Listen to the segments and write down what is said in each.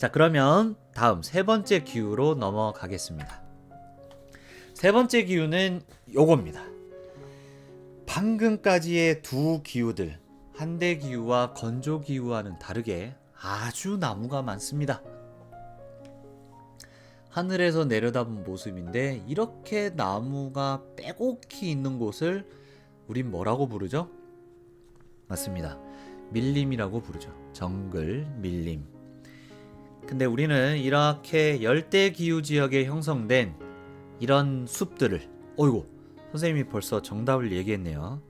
자, 그러면 다음 세 번째 기후로 넘어가겠습니다. 세 번째 기후는 요겁니다. 방금까지의 두 기후들, 한대 기후와 건조 기후와는 다르게 아주 나무가 많습니다. 하늘에서 내려다본 모습인데 이렇게 나무가 빼곡히 있는 곳을 우린 뭐라고 부르죠? 맞습니다. 밀림이라고 부르죠. 정글, 밀림. 근데 우리는 이렇게 열대 기후 지역에 형성된 이런 숲들을, 어이구, 선생님이 벌써 정답을 얘기했네요.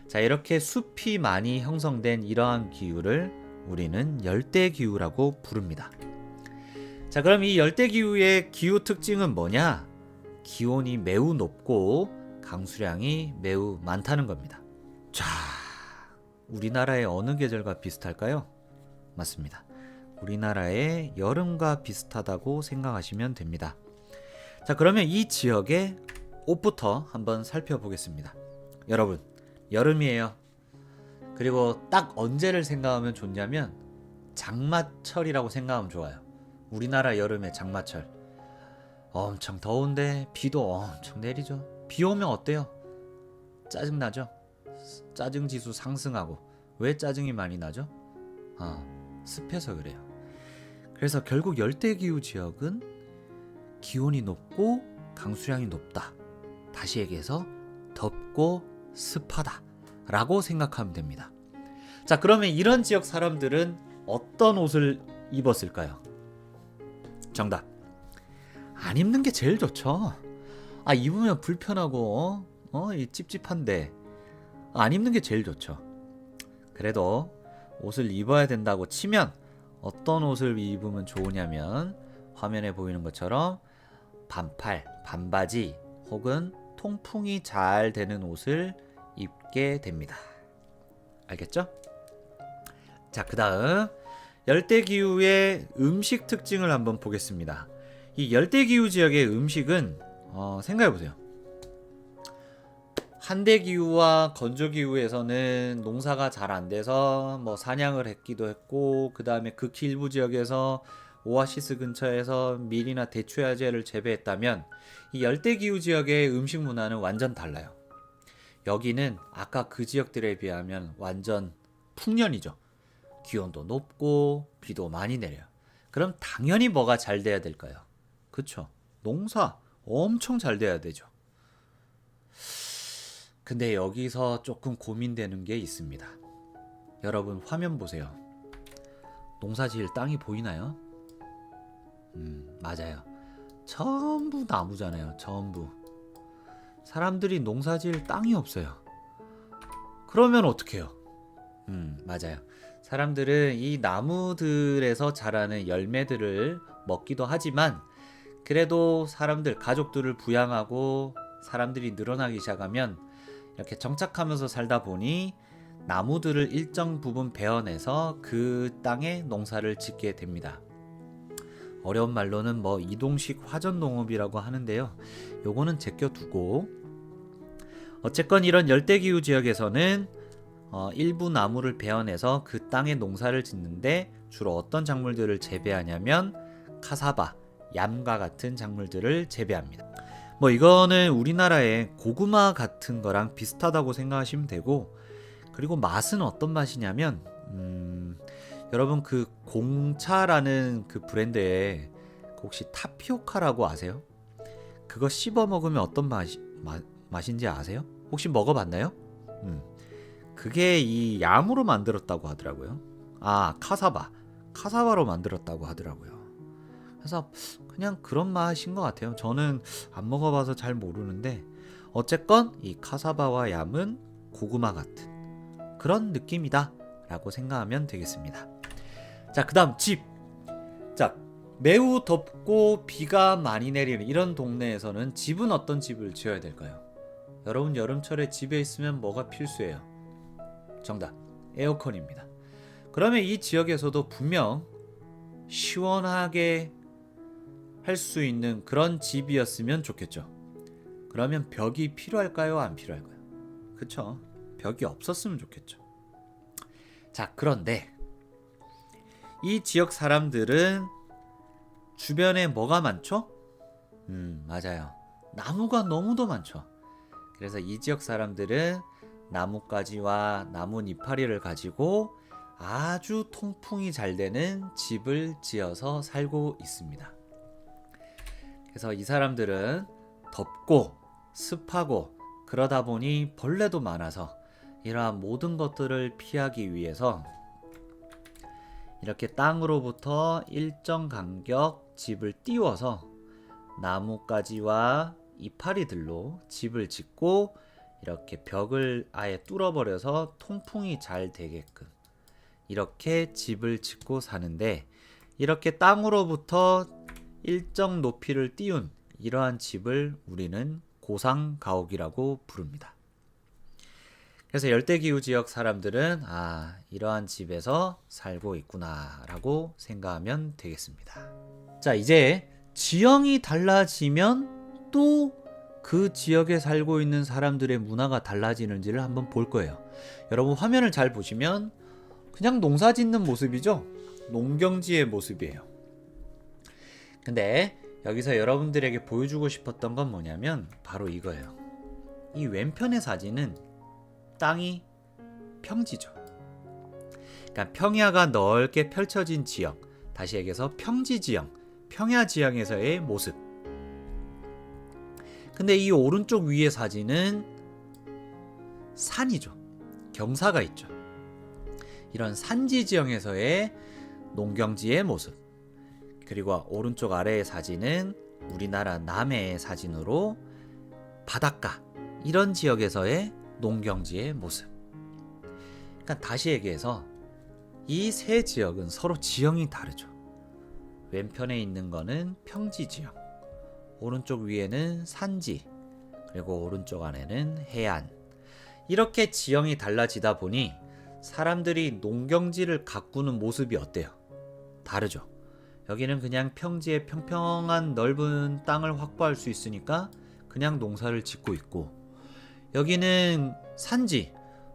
자, 이렇게 숲이 많이 형성된 이러한 기후를 우리는 열대 기후라고 부릅니다. 자, 그럼 이 열대 기후의 기후 특징은 뭐냐? 기온이 매우 높고 강수량이 매우 많다는 겁니다. 자, 우리나라의 어느 계절과 비슷할까요? 맞습니다. 우리나라의 여름과 비슷하다고 생각하시면 됩니다. 자, 그러면 이 지역의 옷부터 한번 살펴보겠습니다. 여러분, 여름이에요. 그리고 딱 언제를 생각하면 좋냐면 장마철이라고 생각하면 좋아요. 우리나라 여름의 장마철. 엄청 더운데 비도 엄청 내리죠. 비 오면 어때요? 짜증나죠? 짜증 지수 상승하고. 왜 짜증이 많이 나죠? 습해서 그래요. 그래서 결국 열대기후 지역은 기온이 높고 강수량이 높다. 다시 얘기해서 덥고 습하다 라고 생각하면 됩니다. 자, 그러면 이런 지역 사람들은 어떤 옷을 입었을까요? 정답. 안 입는 게 제일 좋죠. 입으면 불편하고 이 찝찝한데 안 입는 게 제일 좋죠. 그래도 옷을 입어야 된다고 치면 어떤 옷을 입으면 좋으냐면 화면에 보이는 것처럼 반팔, 반바지 혹은 통풍이 잘 되는 옷을 입게 됩니다. 알겠죠? 자, 그 다음 열대기후의 음식 특징을 한번 보겠습니다. 이 열대기후 지역의 음식은 생각해보세요. 한대기후와 건조기후에서는 농사가 잘 안돼서 사냥을 했기도 했고, 그 다음에 극히 일부 지역에서 오아시스 근처에서 밀이나 대추야채를 재배했다면, 이 열대기후 지역의 음식 문화는 완전 달라요. 여기는 아까 그 지역들에 비하면 완전 풍년이죠. 기온도 높고 비도 많이 내려요. 그럼 당연히 뭐가 잘 돼야 될까요? 그쵸? 농사 엄청 잘 돼야 되죠. 근데 여기서 조금 고민되는 게 있습니다. 여러분 화면 보세요. 농사 지을 땅이 보이나요? 맞아요. 전부 나무잖아요. 전부. 사람들이 농사 지을 땅이 없어요. 그러면 어떡해요? 맞아요. 사람들은 이 나무들에서 자라는 열매들을 먹기도 하지만, 그래도 사람들, 가족들을 부양하고 사람들이 늘어나기 시작하면 이렇게 정착하면서 살다 보니 나무들을 일정 부분 베어내서 그 땅에 농사를 짓게 됩니다. 어려운 말로는 이동식 화전 농업이라고 하는데요. 요거는 제껴두고, 어쨌건 이런 열대기후 지역에서는 일부 나무를 베어내서 그 땅에 농사를 짓는데 주로 어떤 작물들을 재배하냐면 카사바, 얌과 같은 작물들을 재배합니다. 이거는 우리나라의 고구마 같은 거랑 비슷하다고 생각하시면 되고, 그리고 맛은 어떤 맛이냐면 여러분 그 공차라는 그 브랜드에 혹시 타피오카라고 아세요? 그거 씹어 먹으면 어떤 맛인지 아세요? 혹시 먹어봤나요? 그게 이 얌으로 만들었다고 하더라고요. 카사바로 만들었다고 하더라고요. 그래서 그냥 그런 맛인 것 같아요. 저는 안 먹어봐서 잘 모르는데, 어쨌건 이 카사바와 얌은 고구마 같은 그런 느낌이다 라고 생각하면 되겠습니다. 자, 그 다음 집. 자, 매우 덥고 비가 많이 내리는 이런 동네에서는 집은 어떤 집을 지어야 될까요? 여러분 여름철에 집에 있으면 뭐가 필수예요? 정답, 에어컨입니다. 그러면 이 지역에서도 분명 시원하게 할 수 있는 그런 집이었으면 좋겠죠. 그러면 벽이 필요할까요? 안 필요할까요? 그쵸? 벽이 없었으면 좋겠죠. 자, 그런데 이 지역 사람들은 주변에 뭐가 많죠? 맞아요. 나무가 너무도 많죠. 그래서 이 지역 사람들은 나뭇가지와 나무 이파리를 가지고 아주 통풍이 잘 되는 집을 지어서 살고 있습니다. 그래서 이 사람들은 덥고 습하고 그러다 보니 벌레도 많아서 이러한 모든 것들을 피하기 위해서 이렇게 땅으로부터 일정 간격 집을 띄워서 나뭇가지와 이파리들로 집을 짓고 이렇게 벽을 아예 뚫어버려서 통풍이 잘 되게끔 이렇게 집을 짓고 사는데, 이렇게 땅으로부터 일정 높이를 띄운 이러한 집을 우리는 고상가옥이라고 부릅니다. 그래서 열대기후 지역 사람들은 이러한 집에서 살고 있구나 라고 생각하면 되겠습니다. 자, 이제 지형이 달라지면 또 그 지역에 살고 있는 사람들의 문화가 달라지는지를 한번 볼 거예요. 여러분 화면을 잘 보시면 그냥 농사 짓는 모습이죠. 농경지의 모습이에요. 근데 여기서 여러분들에게 보여주고 싶었던 건 뭐냐면 바로 이거예요. 이 왼편의 사진은 땅이 평지죠. 그러니까 평야가 넓게 펼쳐진 지형, 다시 얘기해서 평지 지형, 평야 지형에서의 모습. 근데 이 오른쪽 위의 사진은 산이죠. 경사가 있죠. 이런 산지 지형에서의 농경지의 모습. 그리고 오른쪽 아래의 사진은 우리나라 남해의 사진으로 바닷가, 이런 지역에서의 농경지의 모습. 그러니까 다시 얘기해서 이 세 지역은 서로 지형이 다르죠. 왼편에 있는 거는 평지 지형, 오른쪽 위에는 산지, 그리고 오른쪽 안에는 해안. 이렇게 지형이 달라지다 보니 사람들이 농경지를 가꾸는 모습이 어때요? 다르죠. 여기는 그냥 평지에 평평한 넓은 땅을 확보할 수 있으니까 그냥 농사를 짓고 있고, 여기는 산지,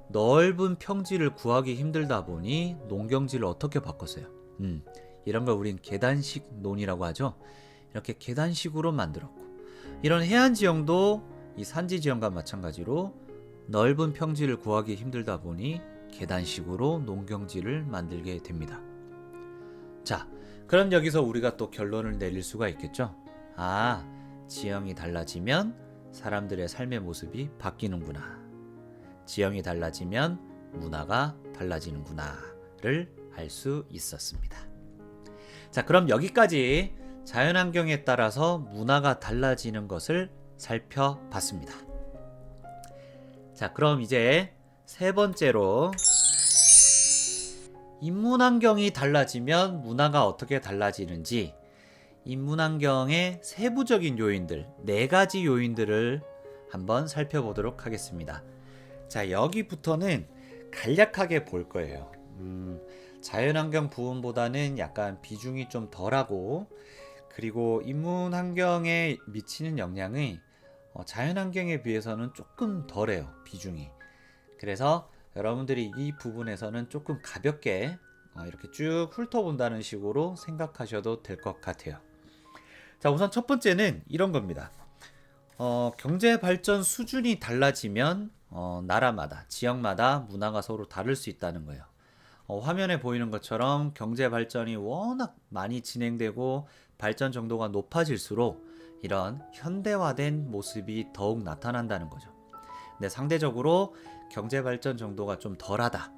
넓은 평지를 구하기 힘들다 보니 농경지를 어떻게 바꿨어요? 이런 걸 우린 계단식 논이라고 하죠. 이렇게 계단식으로 만들었고, 이런 해안 지형도 이 산지 지형과 마찬가지로 넓은 평지를 구하기 힘들다 보니 계단식으로 농경지를 만들게 됩니다. 자, 그럼 여기서 우리가 또 결론을 내릴 수가 있겠죠. 지형이 달라지면 사람들의 삶의 모습이 바뀌는구나, 지형이 달라지면 문화가 달라지는구나를 알 수 있었습니다. 자, 그럼 여기까지 자연환경에 따라서 문화가 달라지는 것을 살펴봤습니다. 자, 그럼 이제 세 번째로 인문환경이 달라지면 문화가 어떻게 달라지는지, 인문환경의 세부적인 요인들, 4가지 요인들을 한번 살펴보도록 하겠습니다. 자, 여기부터는 간략하게 볼 거예요. 자연환경 부분보다는 약간 비중이 좀 덜하고, 그리고 인문환경에 미치는 영향이 자연환경에 비해서는 조금 덜해요, 비중이. 그래서 여러분들이 이 부분에서는 조금 가볍게 이렇게 쭉 훑어본다는 식으로 생각하셔도 될 것 같아요. 자, 우선 첫 번째는 이런 겁니다. 경제 발전 수준이 달라지면 나라마다, 지역마다 문화가 서로 다를 수 있다는 거예요. 화면에 보이는 것처럼 경제 발전이 워낙 많이 진행되고 발전 정도가 높아질수록 이런 현대화된 모습이 더욱 나타난다는 거죠. 근데 상대적으로 경제 발전 정도가 좀 덜하다,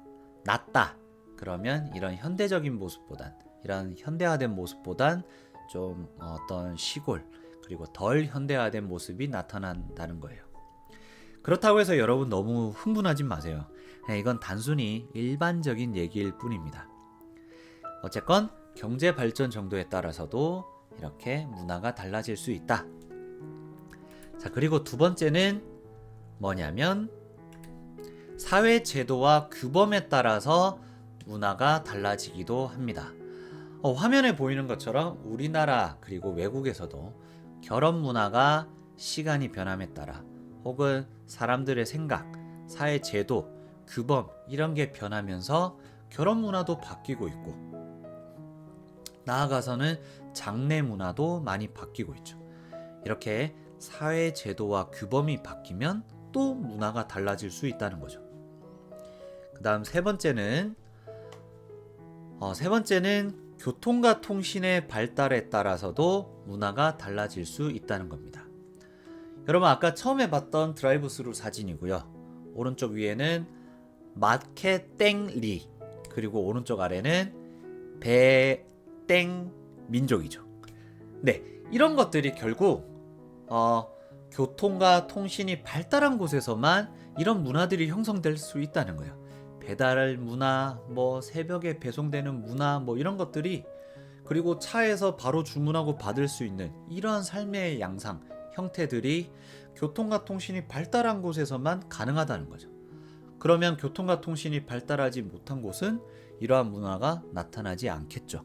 낮다, 그러면 이런 현대적인 모습보단, 이런 현대화된 모습보단 좀 어떤 시골, 그리고 덜 현대화된 모습이 나타난다는 거예요. 그렇다고 해서 여러분 너무 흥분하지 마세요. 이건 단순히 일반적인 얘기일 뿐입니다. 어쨌건 경제 발전 정도에 따라서도 이렇게 문화가 달라질 수 있다. 자, 그리고 두 번째는 뭐냐면 사회 제도와 규범에 따라서 문화가 달라지기도 합니다. 화면에 보이는 것처럼 우리나라 그리고 외국에서도 결혼 문화가 시간이 변함에 따라, 혹은 사람들의 생각, 사회 제도, 규범 이런 게 변하면서 결혼 문화도 바뀌고 있고, 나아가서는 장래 문화도 많이 바뀌고 있죠. 이렇게 사회 제도와 규범이 바뀌면 또 문화가 달라질 수 있다는 거죠. 그 다음 세 번째는 교통과 통신의 발달에 따라서도 문화가 달라질 수 있다는 겁니다. 여러분 아까 처음에 봤던 드라이브 스루 사진이고요. 오른쪽 위에는 마케땡리, 그리고 오른쪽 아래는 배땡 민족이죠. 네, 이런 것들이 결국 교통과 통신이 발달한 곳에서만 이런 문화들이 형성될 수 있다는 거예요. 배달 문화, 새벽에 배송되는 문화, 이런 것들이, 그리고 차에서 바로 주문하고 받을 수 있는 이러한 삶의 양상, 형태들이 교통과 통신이 발달한 곳에서만 가능하다는 거죠. 그러면 교통과 통신이 발달하지 못한 곳은 이러한 문화가 나타나지 않겠죠.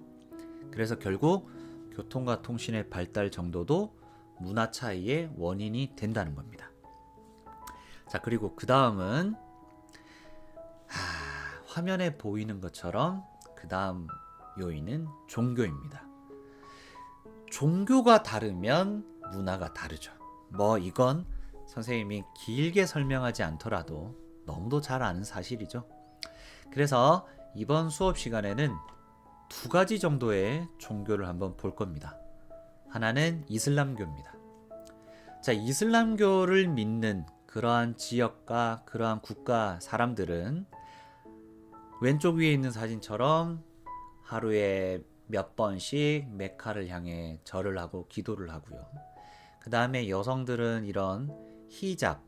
그래서 결국 교통과 통신의 발달 정도도 문화 차이의 원인이 된다는 겁니다. 자, 그리고 그 다음은 화면에 보이는 것처럼 그 다음 요인은 종교입니다. 종교가 다르면 문화가 다르죠. 이건 선생님이 길게 설명하지 않더라도 너무도 잘 아는 사실이죠. 그래서 이번 수업 시간에는 두 가지 정도의 종교를 한번 볼 겁니다. 하나는 이슬람교입니다. 자, 이슬람교를 믿는 그러한 지역과 그러한 국가 사람들은 왼쪽 위에 있는 사진처럼 하루에 몇 번씩 메카를 향해 절을 하고 기도를 하고요. 그 다음에 여성들은 이런 히잡,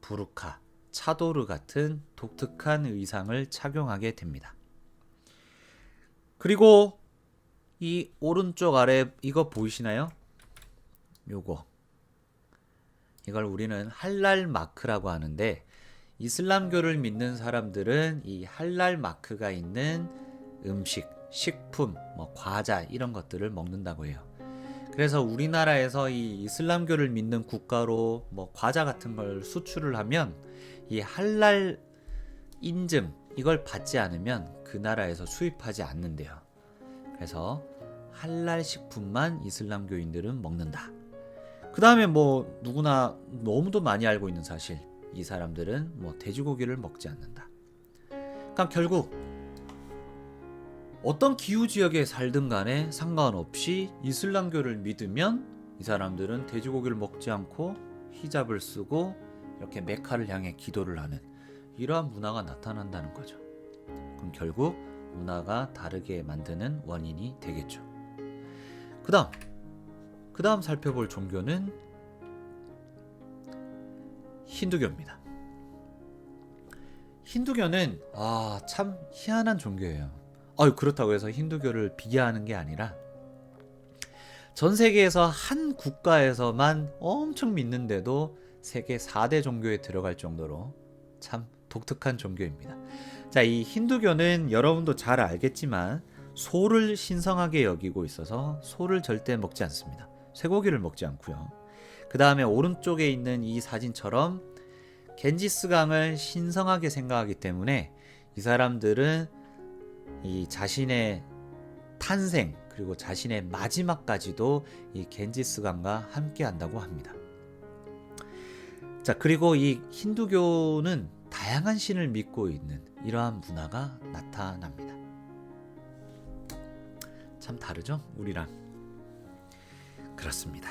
부르카, 차도르 같은 독특한 의상을 착용하게 됩니다. 그리고 이 오른쪽 아래 이거 보이시나요? 이걸 우리는 할랄 마크라고 하는데, 이슬람교를 믿는 사람들은 이 할랄 마크가 있는 음식, 식품, 과자 이런 것들을 먹는다고 해요. 그래서 우리나라에서 이 이슬람교를 믿는 국가로 과자 같은 걸 수출을 하면 이 할랄 인증 이걸 받지 않으면 그 나라에서 수입하지 않는데요. 그래서 할랄 식품만 이슬람교인들은 먹는다. 그 다음에 누구나 너무도 많이 알고 있는 사실, 이 사람들은 돼지고기를 먹지 않는다. 그러니까 결국 어떤 기후지역에 살든 간에 상관없이 이슬람교를 믿으면 이 사람들은 돼지고기를 먹지 않고 히잡을 쓰고 이렇게 메카를 향해 기도를 하는 이러한 문화가 나타난다는 거죠. 그럼 결국 문화가 다르게 만드는 원인이 되겠죠. 그 다음 살펴볼 종교는 힌두교입니다. 힌두교는 참 희한한 종교예요. 그렇다고 해서 힌두교를 비하하는 게 아니라 전 세계에서 한 국가에서만 엄청 믿는데도 세계 4대 종교에 들어갈 정도로 참 독특한 종교입니다. 자, 이 힌두교는 여러분도 잘 알겠지만 소를 신성하게 여기고 있어서 소를 절대 먹지 않습니다. 쇠고기를 먹지 않고요. 그 다음에 오른쪽에 있는 이 사진처럼 겐지스강을 신성하게 생각하기 때문에 이 사람들은 이 자신의 탄생 그리고 자신의 마지막까지도 이 겐지스강과 함께 한다고 합니다. 자, 그리고 이 힌두교는 다양한 신을 믿고 있는 이러한 문화가 나타납니다. 참 다르죠? 우리랑. 그렇습니다.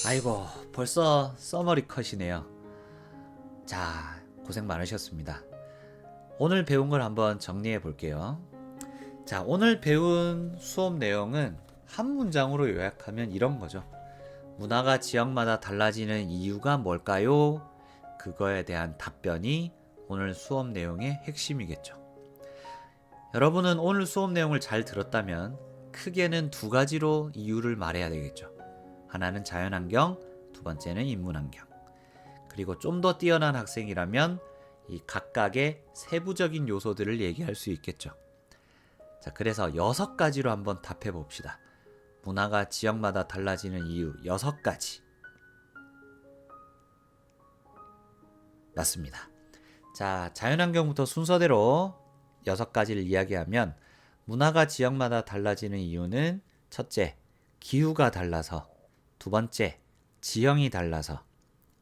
아이고, 벌써 서머리 컷이네요. 자, 고생 많으셨습니다. 오늘 배운 걸 한번 정리해 볼게요. 자, 오늘 배운 수업 내용은 한 문장으로 요약하면 이런 거죠. 문화가 지역마다 달라지는 이유가 뭘까요? 그거에 대한 답변이 오늘 수업 내용의 핵심이겠죠. 여러분은 오늘 수업 내용을 잘 들었다면 크게는 두 가지로 이유를 말해야 되겠죠. 하나는 자연환경, 두 번째는 인문환경. 그리고 좀 더 뛰어난 학생이라면 이 각각의 세부적인 요소들을 얘기할 수 있겠죠. 자, 그래서 6가지로 한번 답해 봅시다. 문화가 지역마다 달라지는 이유 6가지. 맞습니다. 자, 자연환경부터 순서대로 6가지를 이야기하면 문화가 지역마다 달라지는 이유는 첫째, 기후가 달라서, 두 번째, 지형이 달라서,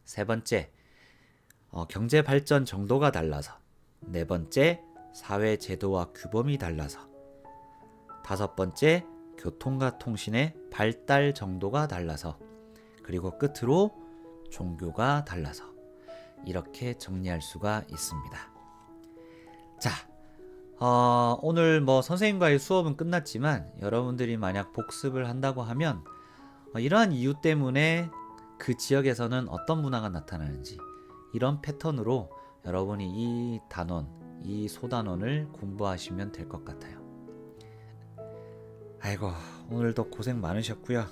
세 번째, 경제 발전 정도가 달라서, 네 번째, 사회 제도와 규범이 달라서, 다섯 번째, 교통과 통신의 발달 정도가 달라서, 그리고 끝으로 종교가 달라서 이렇게 정리할 수가 있습니다. 자, 오늘 뭐 선생님과의 수업은 끝났지만 여러분들이 만약 복습을 한다고 하면 이러한 이유 때문에 그 지역에서는 어떤 문화가 나타나는지 이런 패턴으로 여러분이 이 단원, 이 소단원을 공부하시면 될 것 같아요. 아이고, 오늘도 고생 많으셨고요.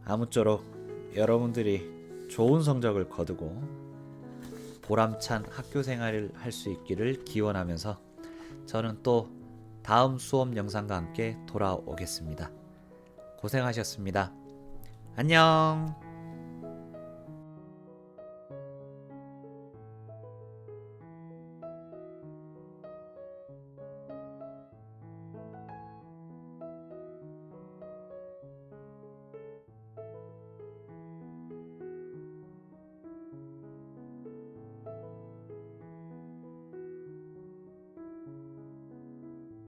아무쪼록 여러분들이 좋은 성적을 거두고 보람찬 학교 생활을 할 수 있기를 기원하면서 저는 또 다음 수업 영상과 함께 돌아오겠습니다. 고생하셨습니다. 안녕.